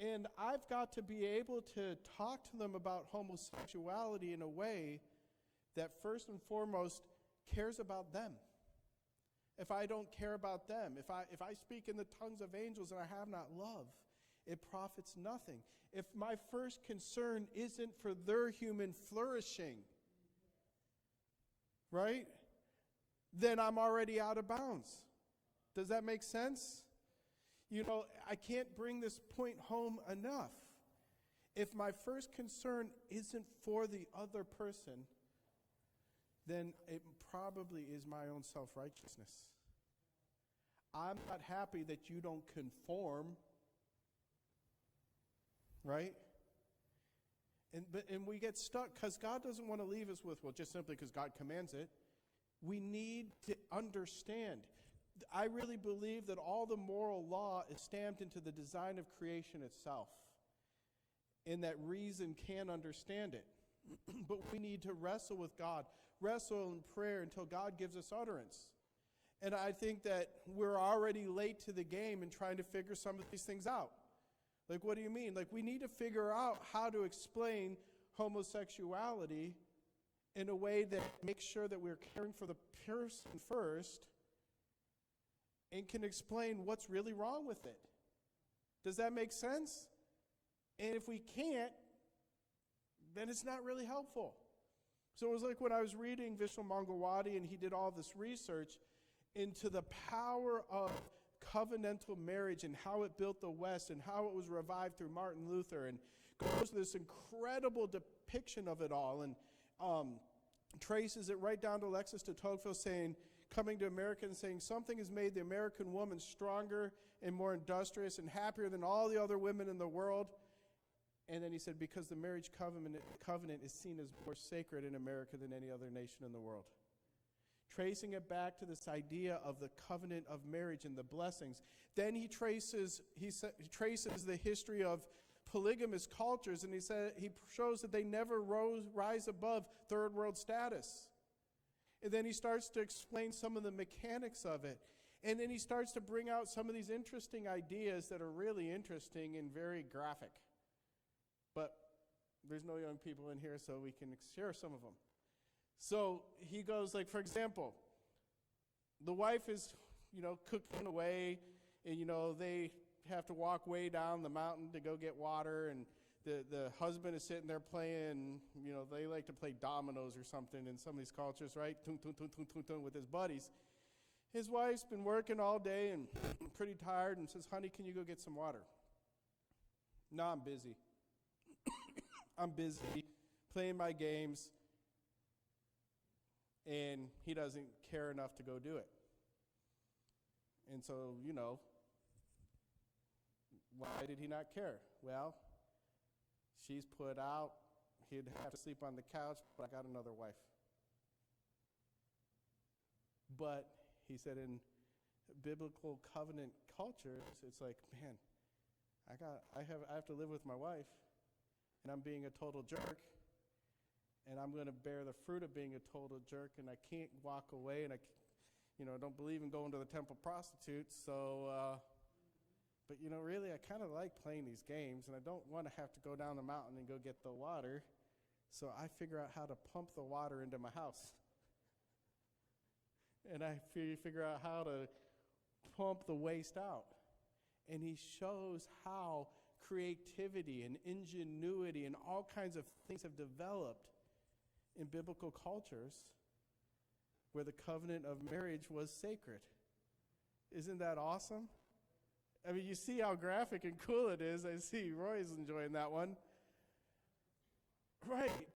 And I've got to be able to talk to them about homosexuality in a way that first and foremost cares about them. If I don't care about them, if I speak in the tongues of angels and I have not love, it profits nothing. If my first concern isn't for their human flourishing, right, then I'm already out of bounds. Does that make sense? You know, I can't bring this point home enough. If my first concern isn't for the other person, then it probably is my own self-righteousness. I'm not happy that you don't conform, right? And we get stuck because God doesn't want to leave us with, well, just simply because God commands it. We need to understand. I really believe that all the moral law is stamped into the design of creation itself, and that reason can understand it. But we need to wrestle with God, wrestle in prayer until God gives us utterance. And I think that we're already late to the game in trying to figure some of these things out. Like, what do you mean? Like, we need to figure out how to explain homosexuality in a way that makes sure that we're caring for the person first and can explain what's really wrong with it. Does that make sense? And if we can't, then it's not really helpful. So it was like when I was reading Vishnu Mangawati and he did all this research into the power of covenantal marriage and how it built the West and how it was revived through Martin Luther, and goes to this incredible depiction of it all, and traces it right down to Alexis de Tocqueville saying, coming to America and saying, something has made the American woman stronger and more industrious and happier than all the other women in the world. And then he said, because the marriage covenant is seen as more sacred in America than any other nation in the world. Tracing it back to this idea of the covenant of marriage and the blessings. Then he traces the history of polygamous cultures, and he shows that they never rise above third world status. And then he starts to explain some of the mechanics of it. And then he starts to bring out some of these interesting ideas that are really interesting and very graphic. But there's no young people in here, so we can share some of them. So he goes, like, for example, the wife is, cooking away, and, they have to walk way down the mountain to go get water, and the husband is sitting there playing, they like to play dominoes or something in some of these cultures, right? Tung, tung, tung, tung, tung, tung, with his buddies. His wife's been working all day and pretty tired and says, honey, can you go get some water? No, I'm busy. I'm busy playing my games. And he doesn't care enough to go do it. And so, why did he not care? Well, she's put out. He'd have to sleep on the couch, but I got another wife. But he said in biblical covenant cultures, it's like, man, I have to live with my wife, and I'm being a total jerk. And I'm going to bear the fruit of being a total jerk, and I can't walk away, and I don't believe in going to the temple prostitutes. So, but really, I kind of like playing these games, and I don't want to have to go down the mountain and go get the water. So I figure out how to pump the water into my house. And I figure out how to pump the waste out. And he shows how creativity and ingenuity and all kinds of things have developed in biblical cultures where the covenant of marriage was sacred. Isn't that awesome? I mean, you see how graphic and cool it is. I see Roy's enjoying that one. Right.